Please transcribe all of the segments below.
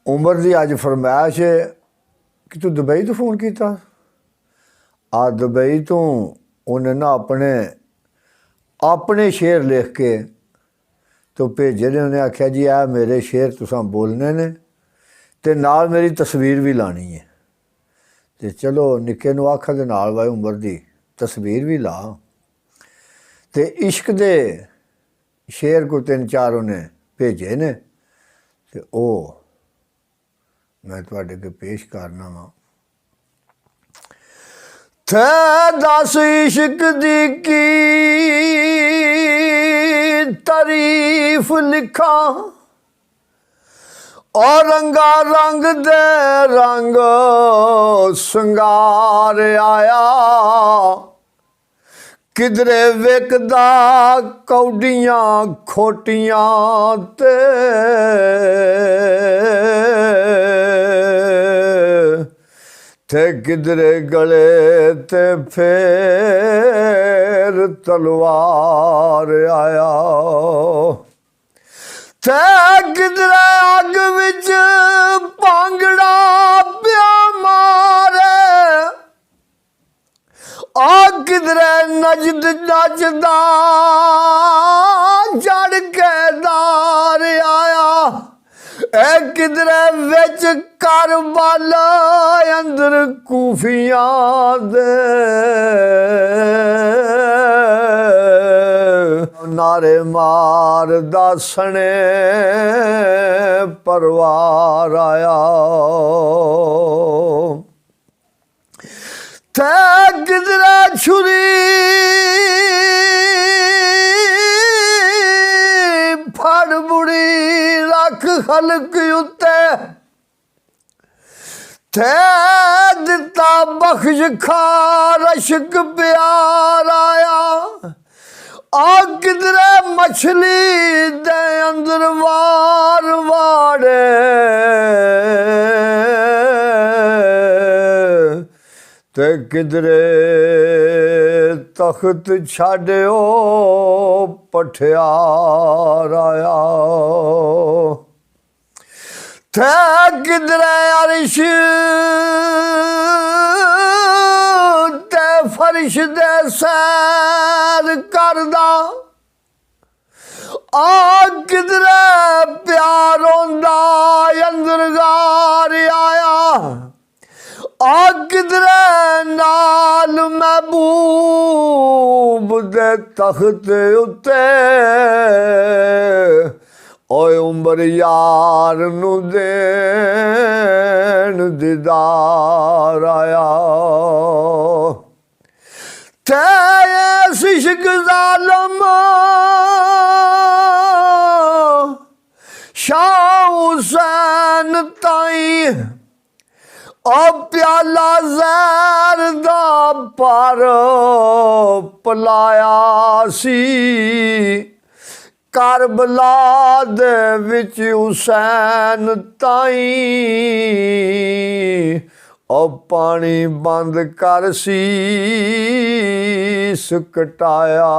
उमर की अज फरमाइश है कि तू दुबई तो फोन किया। आ दुबई तो उन्हें ना अपने अपने शेर लिख के तो भेजे ने। उन्हें आख्या जी आ मेरे शेर तुसां बोलने ने ते नाल मेरी तस्वीर भी लानी है। तो चलो निक्के नूं आखा दे नाल वाए उमर दी तस्वीर भी ला। तो इश्क दे शेर को 3-4 उन्हें भेजे ने ते ओ मैं तुहाडे अगे पेश करना वा। थे दस इश्क दी की तारीफ लिखा और रंगा रंग दे रंग संगार आया। किधरे विकदा कौडियां खोटियां ते किधरे गले ते फेर तलवार आया। ते किधरे अग विच भांगड़ा प्या मारे आ किधरे नजद नचदा जड़ के दार आया। ए किधरे विच करबल अंदर कूफियां दे नारे मारदा सने परवार आया। थे किधरे छुरी फड़ बुड़ी रख खलक उत्ते थे दिता बख्श खारशक प्यार आया। आ किधरे मछली दे अंदर वार वाड़े ते किधरे तख्त छाड़ो पठियार आया। थे किधरे अरिश ते फरिश दे सैर करदा आ किधरे प्यार होंदा अंदर गार आया। आ किधरे नाल महबूब दे तख्त उत्ते ओए उमर यार नू देन दीदार आया। थे इस इश्क ज़ालिम शाह हुसैन ताईं ओ प्याला ज़हर दा पर पलाया सी। करबला दे विच हुसैन ताईं ओ पानी बंद कर शीस कटाया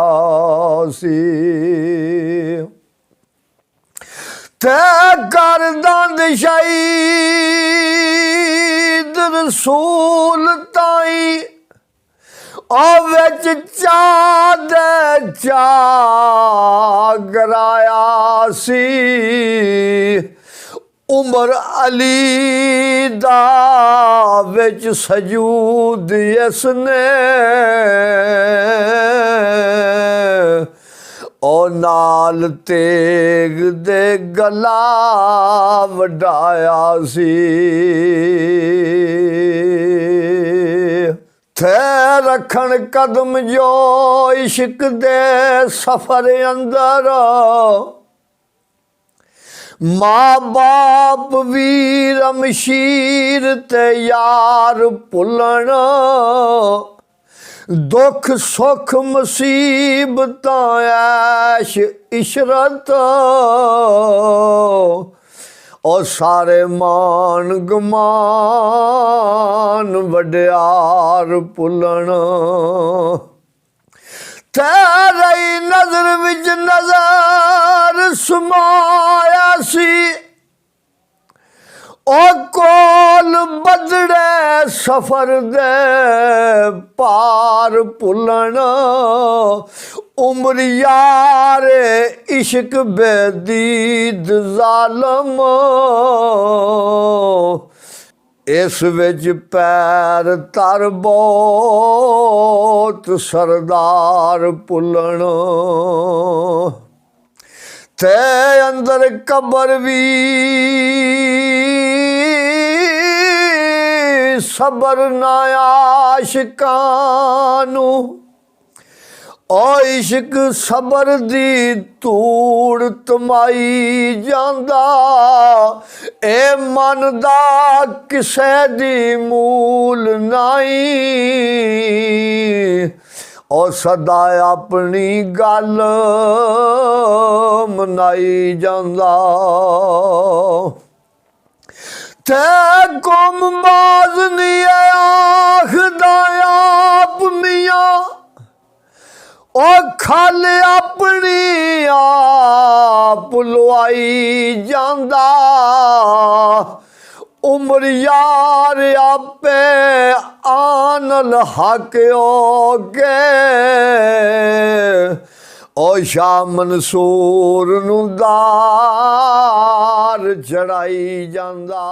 सी। ते करदंद शहीद रसूल ताईं आ विच चा दे चा गराया सी। उमर अली दा विच सजूद इसने ओ नाल तेग दे गला वडाया सी। थे रखन कदम जो इश्क दे सफर अंदर माँ बाप वीर मशीर ते यार भुलन दुख सुख मुसीबत ऐश इशरत और सारे मान गमान वड्यार भुलन। तेरी नजर विच नजर समाया सी ਉਹ ਕੋਲ ਬਦੜੇ ਸਫਰ ਦੇ ਪਾਰ ਭੁੱਲਣ ਉਮਰ ਯਾਰ ਇਸ਼ਕ ਬੇਦੀਦ ਜ਼ਾਲਮ ਇਸ ਵਿੱਚ ਪੈਰ ਤਰ ਬਹੁਤ ਸਰਦਾਰ ਭੁੱਲਣ ਤੇ ਅੰਦਰ ਕਬਰ ਵੀ ਸਬਰ ਨਾ ਆਸ਼ਿਕਾਂ ਨੂੰ ਓ ਇਸ਼ਕ ਸਬਰ ਦੀ ਧੂੜ ਤਮਾਈ ਜਾਂਦਾ ਇਹ ਮਨ ਦਾ ਕਿਸੇ ਦੀ ਮੂਲ ਨਹੀਂ ਉਹ ਸਦਾ ਆਪਣੀ ਗੱਲ ਮਨਾਈ ਜਾਂਦਾ ਤੇ ਕੌਮ ਬਾਜ਼ ਨਹੀਂ ਆਖਦਾ ਆਪ ਮੀਆਂ ਉਹ ਖਲ ਆਪਣੀ ਆਪ ਲੁਆਈ ਜਾਂਦਾ ਉਮਰ ਯਾਰ ਆਪੇ ਆਨਲ ਹੱਕ ਹੋ ਗਏ ਉਹ ਸ਼ਾਹ ਮਨਸੂਰ ਨੂੰ ਦਾਰ ਚੜਾਈ ਜਾਂਦਾ।